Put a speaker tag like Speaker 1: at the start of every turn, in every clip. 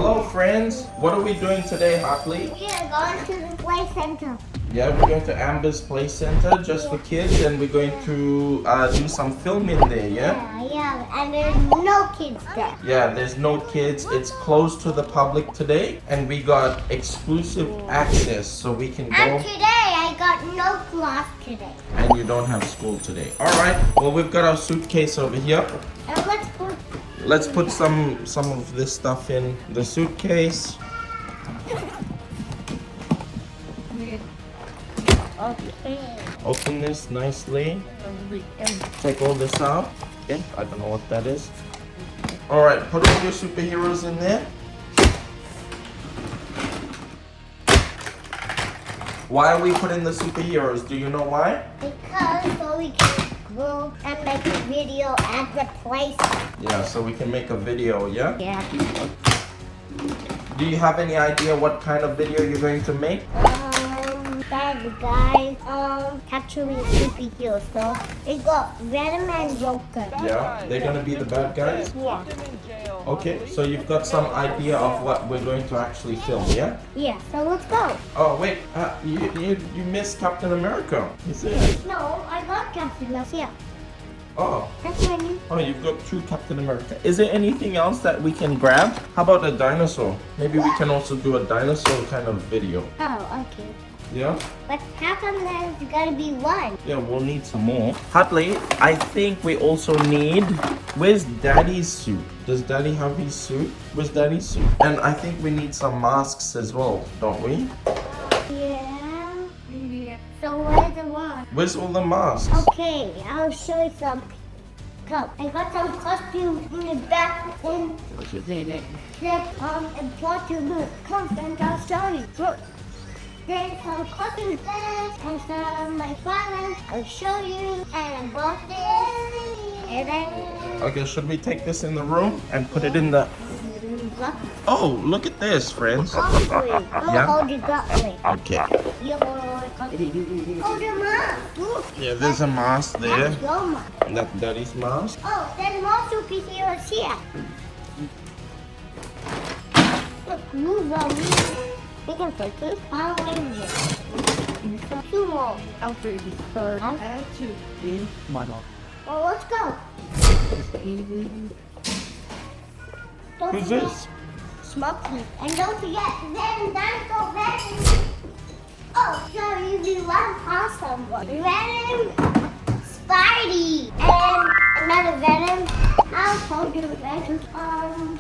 Speaker 1: Hello friends, what are we doing today, Hartley?
Speaker 2: We are going to the play center.
Speaker 1: Yeah, we're going to Amber's Play Center just for kids, and we're going to do some filming there, yeah?
Speaker 2: Yeah, and there's no kids there.
Speaker 1: Yeah, there's no kids. It's closed to the public today, and we got exclusive access so we can
Speaker 2: And
Speaker 1: go.
Speaker 2: today I got no class today.
Speaker 1: And you don't have school today. All right. Well, we've got our suitcase over here.
Speaker 2: And
Speaker 1: Let's put some of this stuff in the suitcase.
Speaker 2: okay.
Speaker 1: Open this nicely. Take all this out. Okay. I don't know what that is. All right. Put all your superheroes in there. Why are we putting the superheroes? Do you know why?
Speaker 2: Because so we can go and make a video at the place.
Speaker 1: Yeah, so we can make a video, yeah?
Speaker 2: Yeah.
Speaker 1: Do you have any idea what kind of video you're going to make?
Speaker 2: Bad guys, capturing superheroes. So we got Venom and Joker.
Speaker 1: Yeah, they're gonna be the bad guys?
Speaker 2: Yeah.
Speaker 1: Okay, so you've got some idea of what we're going to actually film, yeah?
Speaker 2: Yeah, so let's go.
Speaker 1: Oh, wait, you missed Captain America. Is it?
Speaker 2: No, I got Captain America. Yeah.
Speaker 1: Oh.
Speaker 2: That's my new.
Speaker 1: Oh, you've got two Captain America. Is there anything else that we can grab? How about a dinosaur? Maybe we can also do a dinosaur kind of video.
Speaker 2: Oh, okay.
Speaker 1: Yeah?
Speaker 2: But how come there's gotta be one?
Speaker 1: Yeah, we'll need some more. Hartley, I think we also need... Where's Daddy's suit? Does Daddy have his suit? Where's Daddy's suit? And I think we need some masks as well, don't we?
Speaker 2: Yeah. So where's the one?
Speaker 1: Where's all the masks?
Speaker 2: Okay, I'll show you some. Come, I got some costumes in the back and costume. Come, and I'll show you. Look. There's some costumes there and some my father. I'll show you. And I bought this. And then
Speaker 1: Okay, should we take this in the room and put it in the...
Speaker 2: look.
Speaker 1: Oh, look at this, friends.
Speaker 2: I'll hold it that way.
Speaker 1: Okay.
Speaker 2: Oh, the mask. Look.
Speaker 1: Yeah, there's a mask there.
Speaker 2: That's your mask.
Speaker 1: That's Daddy's mask.
Speaker 2: Oh, there's more superheroes here. Look, move on. We can put this Power Rangers. Two more.
Speaker 3: After the third, add to the model.
Speaker 2: Well, let's go. Don't
Speaker 1: Who's
Speaker 2: forget
Speaker 1: this?
Speaker 2: Smokey. And don't forget Venom, Dinosaur Venom. Oh, sorry, we one awesome one. Venom, Spidey, and another Venom. I'll hold you Venom.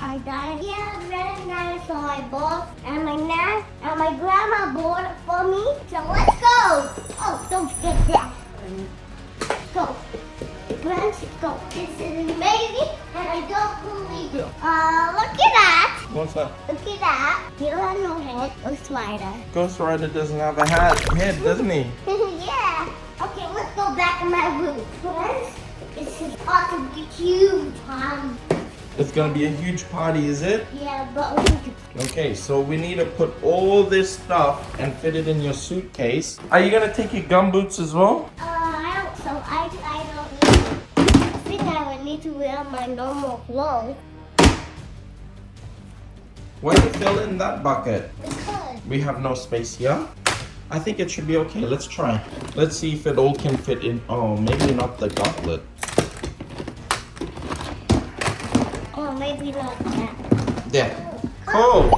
Speaker 2: I died. Yeah, Venom dinosaur I bought, and my nan and my grandma bought it for me. So let's go. Oh, don't forget that. Go. Let's go. This is amazing, and I don't believe it. Look at that.
Speaker 1: What's that?
Speaker 2: Look at that. You don't have no head. Ghost Rider.
Speaker 1: Ghost Rider doesn't have a head, doesn't he?
Speaker 2: Yeah. Okay, let's go back in my room. Friends, this is awesome. Huge party.
Speaker 1: It's gonna be a huge party, is it?
Speaker 2: Yeah, but we can.
Speaker 1: Okay, so we need to put all this stuff and fit it in your suitcase. Are you gonna take your gumboots as well?
Speaker 2: I don't. So I don't need. I think I would need to wear my normal clothes.
Speaker 1: Why do you fill in that bucket?
Speaker 2: Because.
Speaker 1: We have no space here. I think it should be okay. Let's try. Let's see if it all can fit in. Oh, maybe not the gauntlet.
Speaker 2: Oh, maybe not that.
Speaker 1: There. Oh!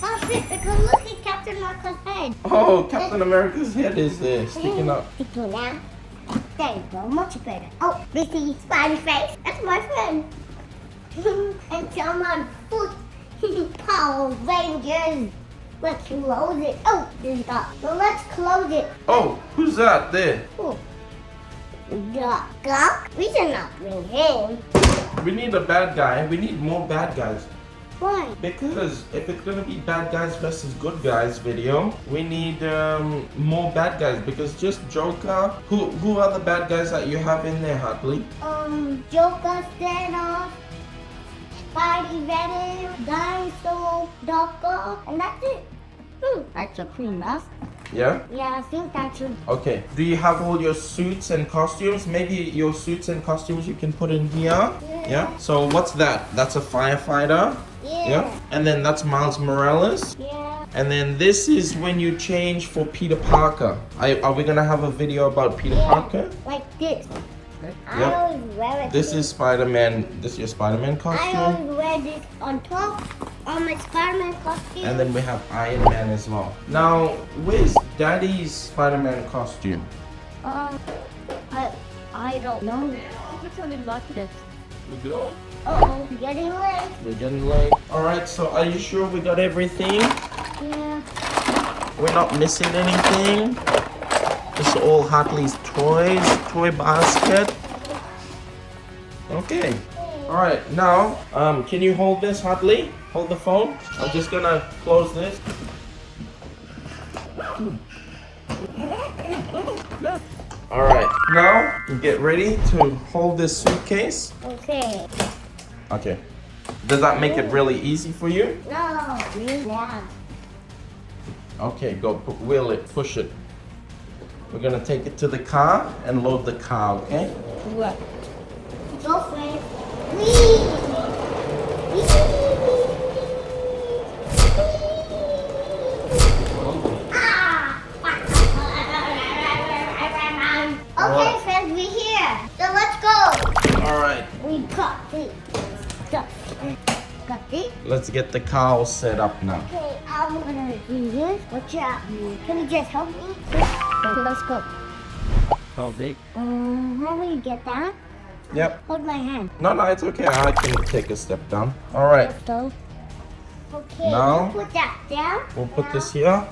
Speaker 2: Oh shit! Because look at Captain America's head.
Speaker 1: Oh, Captain America's head is there, sticking up.
Speaker 2: Sticking out. There you go, much better. Oh, this is Spidey face. That's my friend. And some on foot. Power Rangers. Let's close it. Oh, this is that. Well, let's close it.
Speaker 1: Oh, who's that there?
Speaker 2: Oh. Gunk? We should not bring him.
Speaker 1: We need a bad guy. We need more bad guys.
Speaker 2: Why?
Speaker 1: Because if it's gonna be bad guys versus good guys video, we need more bad guys. Because just Joker. Who are the bad guys that you have in there, Hartley?
Speaker 2: Joker, Thanos, Spidey, Venom, Dinosaur, Doctor, and that's it. That's a pretty enough.
Speaker 1: Yeah?
Speaker 2: Yeah, I think that should.
Speaker 1: Okay. Do you have all your suits and costumes? Maybe your suits and costumes you can put in here. Yeah. So what's that? That's a firefighter.
Speaker 2: Yeah.
Speaker 1: And then that's Miles Morales.
Speaker 2: Yeah.
Speaker 1: And then this is when you change for Peter Parker. Are we gonna have a video about Peter Parker?
Speaker 2: Like this. I
Speaker 1: Yep.
Speaker 2: always wear it.
Speaker 1: This is Spider-Man. This is your Spider-Man
Speaker 2: I
Speaker 1: costume.
Speaker 2: always wear this on top on my Spider-Man costume.
Speaker 1: And then we have Iron Man as well. Now, where's Daddy's Spider-Man costume?
Speaker 2: I don't know.
Speaker 3: It's only like this.
Speaker 1: We go.
Speaker 2: Oh, getting late.
Speaker 1: We're getting late. Alright, so are you sure we got everything?
Speaker 2: Yeah.
Speaker 1: We're not missing anything? This is all Hartley's toys, toy basket. Okay. Alright, now, can you hold this, Hartley? Hold the phone. I'm just gonna close this. Alright, now get ready to hold this suitcase.
Speaker 2: Okay.
Speaker 1: Okay. Does that make it really easy for you?
Speaker 2: No. Yeah.
Speaker 1: Okay, go wheel it, push it. We're gonna take it to the car and load the car, okay?
Speaker 2: What? Go for it. Whee! Okay, friends, we're here. So let's go.
Speaker 1: Alright,
Speaker 2: We got this. Got this.
Speaker 1: let's get the car all set up now.
Speaker 2: Okay, I'm gonna do this. Watch out. Can you just help me? Okay, let's go.
Speaker 3: How big?
Speaker 2: How do you get that?
Speaker 1: Yep.
Speaker 2: Hold my hand.
Speaker 1: No, it's okay. I can take a step down. Alright,
Speaker 2: Let's go. Okay,
Speaker 1: Now-
Speaker 2: put that down.
Speaker 1: we'll put this here.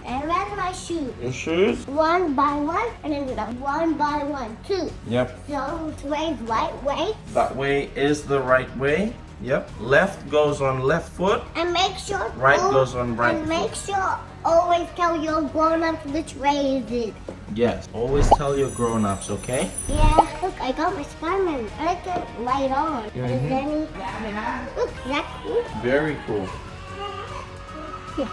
Speaker 2: And where's my shoe?
Speaker 1: Your shoes?
Speaker 2: One by one, and then one by one, two.
Speaker 1: Yep.
Speaker 2: So which way is right way?
Speaker 1: That way is the right way. Yep. Left goes on left foot.
Speaker 2: And make sure.
Speaker 1: Right goes on right
Speaker 2: And make sure always tell your grown-ups which way is it.
Speaker 1: Yes. Always tell your grown-ups, okay?
Speaker 2: Yeah, look, I got my Spider-Man. I like it right on.
Speaker 1: Mhm.
Speaker 2: And then, look, that's cool.
Speaker 1: Very cool.
Speaker 2: Yeah.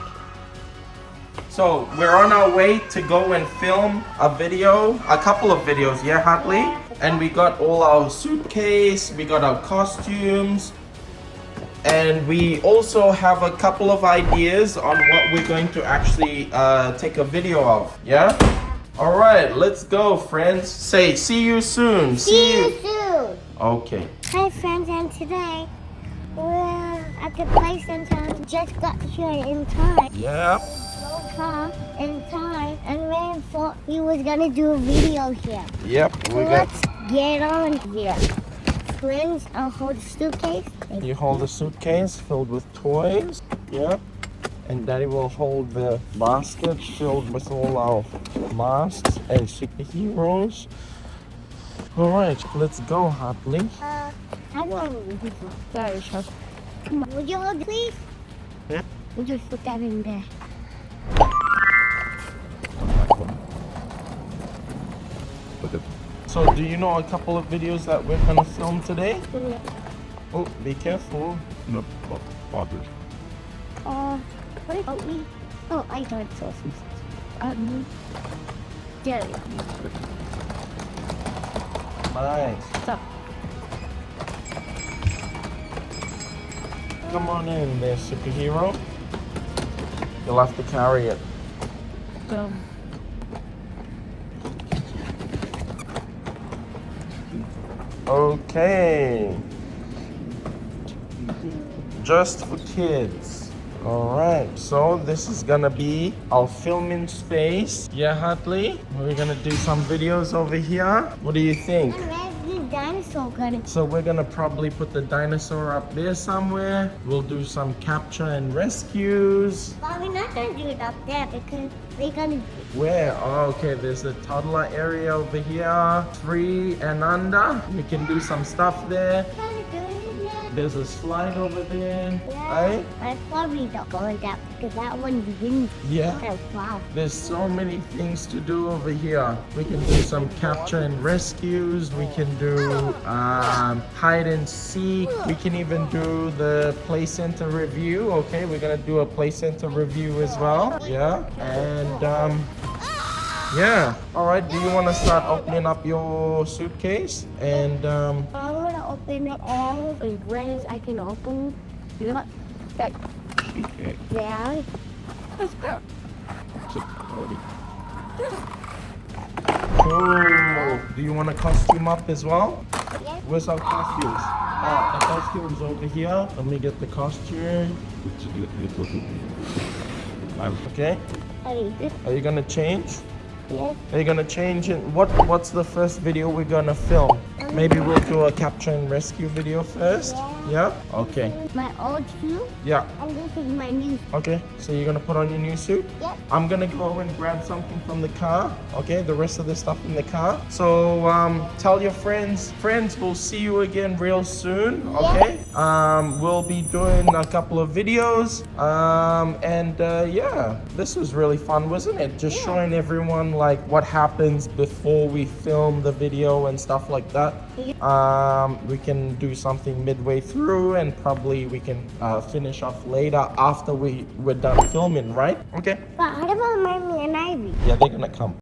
Speaker 1: So we're on our way to go and film a video, a couple of videos, yeah, Hartley? And we got all our suitcase, we got our costumes, and we also have a couple of ideas on what we're going to actually take a video of, yeah? All right, let's go, friends. Say, see you soon.
Speaker 2: See you soon.
Speaker 1: Okay.
Speaker 2: Hi, friends, and today we're at the play center. Just got here in time.
Speaker 1: Yeah.
Speaker 2: Car in time, and Ray thought he was gonna do a video here.
Speaker 1: Yep.
Speaker 2: So
Speaker 1: We got.
Speaker 2: let's get on here. Friends, I'll hold the suitcase.
Speaker 1: You hold the suitcase filled with toys. Yep. And Daddy will hold the basket filled with all our masks and superheroes. All right, let's go, Hartley.
Speaker 2: How do I move this one?
Speaker 3: Sorry, Chef.
Speaker 2: Come on, would you hold it, please?
Speaker 1: Yeah.
Speaker 2: We'll just put that in there.
Speaker 1: So, do you know a couple of videos that we're gonna film today? Oh, be careful. No, bothered.
Speaker 2: What about me? Oh, I got sauces. Jelly.
Speaker 1: Nice.
Speaker 3: Stop.
Speaker 1: Come on in there, superhero. You'll have to carry it.
Speaker 3: So,
Speaker 1: Okay. Just for kids. Alright, so this is gonna be our filming space. Yeah, Hartley? We're gonna do some videos over here. What do you think?
Speaker 2: And where's the dinosaur gonna?
Speaker 1: So we're gonna probably put the dinosaur up there somewhere. We'll do some capture and rescues.
Speaker 2: But we're not gonna do it up there because we're gonna.
Speaker 1: Where? Oh, okay, there's a toddler area over here. 3 and under. We can do some stuff there. There's a slide over there.
Speaker 2: Yeah.
Speaker 1: Right?
Speaker 2: I probably don't go in that because that one's windy
Speaker 1: Yeah.
Speaker 2: and fast.
Speaker 1: There's so many things to do over here. We can do some capture and rescues. We can do hide and seek. We can even do the play center review. Okay, we're gonna do a play center review as well. Yeah, and yeah. All right. Do you want to start opening up your suitcase? And
Speaker 2: I'm gonna open it all as grand as I can open. You know what? Yeah.
Speaker 1: Oh, do you want a costume up as well?
Speaker 2: Yes.
Speaker 1: Where's our costumes? The costume's over here. Let me get the costume. Okay.
Speaker 2: Hey,
Speaker 1: Are you gonna change?
Speaker 2: yes.
Speaker 1: Are you gonna change it? What's the first video we're gonna film? Maybe we'll do a capture and rescue video first. Yeah? Okay.
Speaker 2: My old shoe,
Speaker 1: Yeah.
Speaker 2: and this is my new.
Speaker 1: Okay. So you're gonna put on your new suit?
Speaker 2: Yep.
Speaker 1: I'm gonna go and grab something from the car. Okay, the rest of the stuff in the car. So tell your friends. Friends, we'll see you again real soon. Okay. We'll be doing a couple of videos. Yeah, this was really fun, wasn't it? Just showing everyone like what happens before we film the video and stuff like that. We can do something midway through, and probably we can finish off later after we're done filming, right? Okay.
Speaker 2: But what about Mommy and Ivy?
Speaker 1: Yeah, they're gonna come.